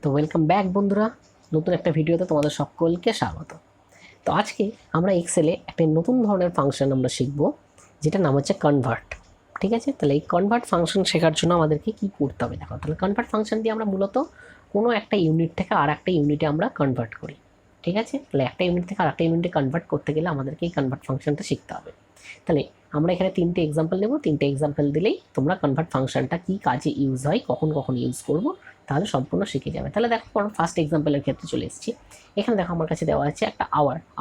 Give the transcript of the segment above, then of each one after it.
তো welcome back বন্ধুরা, নতুন একটা ভিডিওতে তোমাদের সকলকে স্বাগত। তো আজকে আমরা এক্সেলে একটা নতুন ধরনের ফাংশন আমরা শিখব, যেটা নাম হচ্ছে কনভার্ট। ঠিক আছে, তাহলে এই কনভার্ট ফাংশন শেখার জন্য আমাদেরকে কি করতে হবে দেখো। তাহলে কনভার্ট ফাংশন দিয়ে আমরা মূলত কোনো একটা ইউনিট থেকে আর একটা ইউনিটে আমরা কনভার্ট করি। ঠিক আছে, তাহলে একটা ইউনিট থেকে আর একটা ইউনিটে কনভার্ট করতে গেলে আমাদেরকে এই কনভার্ট ফাংশনটা শিখতে হবে। তাহলে আমরা এখানে তিনটে এক্সাম্পল নেব, তিনটে এক্সাম্পল দিলেই তোমরা কনভার্ট ফাংশনটা কী কাজে ইউজ হয়, কখন কখন ইউজ করব, তাহলে সম্পূর্ণ শিখে যাবে। তাহলে দেখো ফার্স্ট এক্সাম্পলের ক্ষেত্রে চলে এসেছি। এখানে দেখো আমার কাছে দেওয়া আছে একটা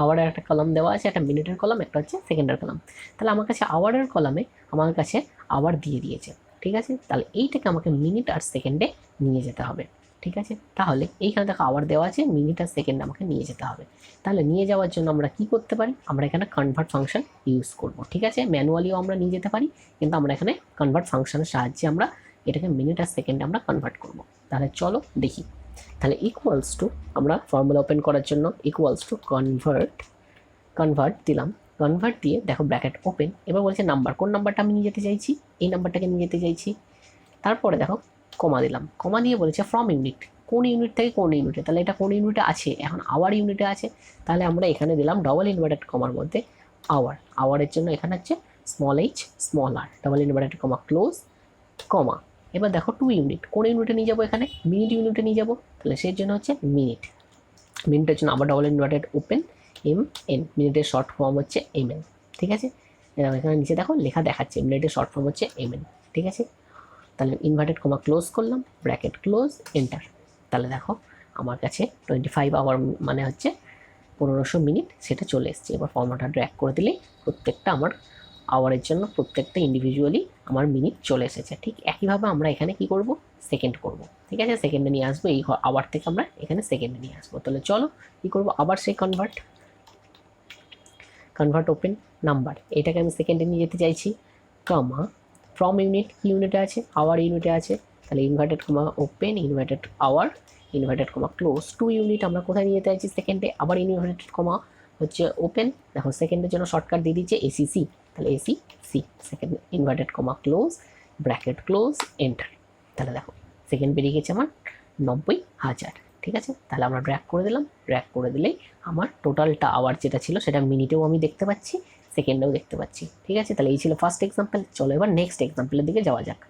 আওয়ারের একটা কলাম দেওয়া আছে, একটা মিনিটের কলাম, একটা হচ্ছে সেকেন্ডের কলাম। তাহলে আমার কাছে আওয়ারের কলামে আমার কাছে আওয়ার দিয়ে দিয়েছে। ঠিক আছে, তাহলে এইটাকে আমাকে মিনিট আর সেকেন্ডে নিয়ে যেতে হবে। ঠিক আছে, তাহলে এইখানে দেখো আওয়ার দেওয়া আছে, মিনিট আর সেকেন্ড আমাকে নিয়ে যেতে হবে। তাহলে নিয়ে যাওয়ার জন্য আমরা কি করতে পারি, আমরা এখানে কনভার্ট ফাংশন ইউজ করব। ঠিক আছে, ম্যানুয়ালিও আমরা নিয়ে যেতে পারি, কিন্তু আমরা এখানে কনভার্ট ফাংশনের সাহায্যে আমরা এটাকে মিনিট আর সেকেন্ডে আমরা কনভার্ট করব। তাহলে চলো দেখি। তাহলে ইকুয়ালস টু, আমরা ফর্মুলা ওপেন করার জন্য ইকুয়ালস টু কনভার্ট দিলাম। কনভার্ট দিয়ে দেখো ব্র্যাকেট ওপেন, এবার বলছে নাম্বার, কোন নাম্বারটা আমি নিয়ে যেতে চাইছি, এই নাম্বারটাকে নিয়ে যেতে চাইছি। তারপরে দেখো কমা দিলাম, কমা দিয়ে বলেছে ফ্রম ইউনিট, কোন ইউনিট থেকে কোন ইউনিটে। তাহলে এটা কোন ইউনিটে আছে, এখন আওয়ার ইউনিটে আছে। তাহলে আমরা এখানে দিলাম ডবল ইনভার্টেড কমার মধ্যে আওয়ারের জন্য এখানে হচ্ছে small H small R, double inverted comma close comma. এবার দেখো টু ইউনিট, কোন ইউনিটে নিয়ে যাবো, এখানে মিনিট ইউনিটে নিয়ে যাবো। তাহলে সেই জন্য হচ্ছে মিনিটের জন্য আবার ডবল ইনভার্টেড ওপেন MN, মিনিটের শর্ট ফর্ম হচ্ছে MN। ঠিক আছে, এখানে নিচে দেখো লেখা দেখাচ্ছে মিনিটের শর্ট ফর্ম হচ্ছে MN। ঠিক আছে, তাহলে ইনভার্টেড কমা ক্লোজ করলাম, ব্র্যাকেট ক্লোজ, এন্টার। তাহলে দেখো আমার কাছে 25 আওয়ার মানে হচ্ছে 1500 মিনিট, সেটা চলে এসছে। এবার ফর্মুলাটা ড্র্যাগ করে দিলেই প্রত্যেকটা আমার আওয়ারের জন্য প্রত্যেকটা ইন্ডিভিজুয়ালি আমার মিনিট চলে এসেছে। ঠিক একইভাবে আমরা এখানে কি করব, সেকেন্ড করব। ঠিক আছে, সেকেন্ডে নিয়ে আসবো, এই আওয়ার থেকে আমরা এখানে সেকেন্ডে নিয়ে আসবো। তাহলে চলো কি করব, আবার সেই কনভার্ট ওপেন নাম্বার, এটাকে আমি সেকেন্ডে নিয়ে যেতে চাইছি, কমা ফ্রম ইউনিট, কি ইউনিটে আছে, আওয়ার ইউনিটে আছে। তাহলে inverted comma open inverted hour inverted comma close, to unit আমরা কোথায় নিয়ে যেতে চাইছি, সেকেন্ডে, আবার ইনভার্টেড কমা হচ্ছে ওপেন। দেখো সেকেন্ডের জন্য শর্টকাট দিয়ে দিচ্ছে ACC, তাহলে ACC, second inverted comma close, bracket close, enter. তাহলে দেখো সেকেন্ড বেরিয়ে গেছে আমার 90,000। ঠিক আছে, তাহলে আমরা ড্র্যাগ করে দিলাম, ড্র্যাগ করে দিলেই আমার টোটালটা আওয়ার যেটা ছিল সেটা মিনিটেও আমি দেখতে পাচ্ছি, সেকেন্ডেও দেখতে পাচ্ছি। ঠিক আছে, তাহলে এই ছিল ফার্স্ট এক্সাম্পল। চলো এবার নেক্সট এক্সাম্পলের দিকে যাওয়া যাক।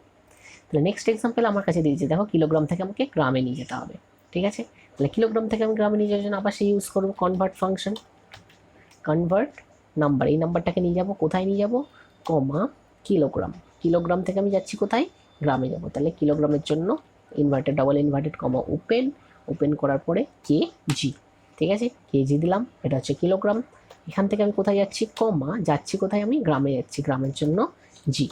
তাহলে নেক্সট এক্সাম্পল আমার কাছে দিয়েছে, দেখো কিলোগ্রাম থেকে আমাকে গ্রামে নিয়ে যেতে হবে। ঠিক আছে, তাহলে কিলোগ্রাম থেকে আমি গ্রামে নিয়ে যাওয়ার জন্য আবার সেই ইউজ করবো কনভার্ট ফাংশন। কনভার্ট নাম্বার, এই নাম্বারটাকে নিয়ে যাব, কোথায় নিয়ে যাব, কমা কিলোগ্রাম থেকে আমি যাচ্ছি কোথায়, গ্রামে যাব। তাহলে কিলোগ্রামের জন্য inverted double inverted comma open করার পরে কেজি। ঠিক আছে, কেজি দিলাম, এটা হচ্ছে কিলোগ্রাম। এখান থেকে আমি কোথায় যাচ্ছি, কমা যাচ্ছি কোথায়, আমি গ্রামে যাচ্ছি, গ্রামের জন্য G,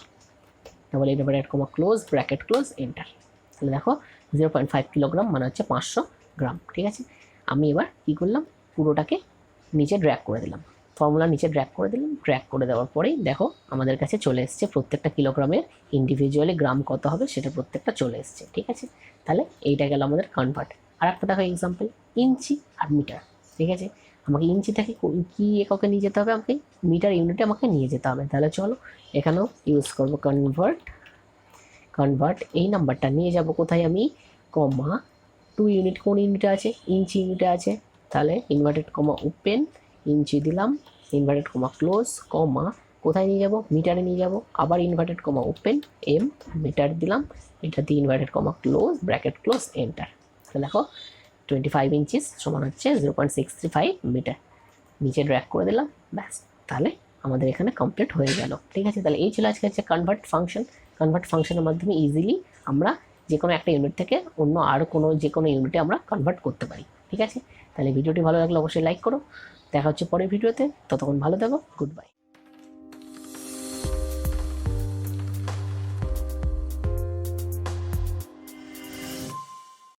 double inverted comma close, bracket close, enter. তাহলে দেখো 0.5 কিলোগ্রাম মানে হচ্ছে 500 গ্রাম। ঠিক আছে, আমি এবার কী করলাম, পুরোটাকে নিচে ড্র্যাগ করে দিলাম, ফর্মুলা নিচে ড্র্যাগ করে দিলাম। ড্র্যাগ করে দেওয়ার পরেই দেখো আমাদের কাছে চলে এসছে প্রত্যেকটা কিলোগ্রামের ইন্ডিভিজুয়ালি গ্রাম কত হবে সেটা প্রত্যেকটা চলে এসছে। ঠিক আছে, তাহলে এইটা গেল আমাদের কনভার্ট। আর একটা দেখো এক্সাম্পল, ইঞ্চি আর মিটার। ঠিক আছে, আমাকে ইঞ্চি থেকে কী এককে নিয়ে যেতে হবে, আমাকে মিটার ইউনিটে আমাকে নিয়ে যেতে হবে। তাহলে চলো এখানেও ইউজ করবো কনভার্ট, এই নাম্বারটা নিয়ে যাব কোথায়, আমি কমা টু ইউনিট, কোন ইউনিটে আছে, ইঞ্চি ইউনিটে আছে। তাহলে ইনভার্টেড কমা ওপেন ইঞ্চি দিলাম, ইনভার্টেড কমা ক্লোজ কমা কোথায় নিয়ে যাব, মিটারে নিয়ে যাব, আবার ইনভার্টেড কমা ওপেন মিটার দিলাম, এটা দিয়ে inverted comma close, bracket close, enter. তাহলে দেখো 25 ইঞ্চিস সমান হচ্ছে 0.635 মিটার, নিচে ড্র্যাগ করে দিলাম, ব্যাস। তাহলে আমাদের এখানে কমপ্লিট হয়ে গেল। ঠিক আছে, তাহলে এই ছিল আজকে হচ্ছে কনভার্ট ফাংশনের মাধ্যমে ইজিলি আমরা যে কোনো একটা ইউনিট থেকে অন্য আরও যে কোনো ইউনিটে আমরা কনভার্ট করতে পারি। ঠিক আছে, তাহলে ভিডিওটি ভালো লাগলে অবশ্যই লাইক করো, দেখা হচ্ছে পরের ভিডিওতে, ততক্ষণ ভালো থাকো, গুড বাই।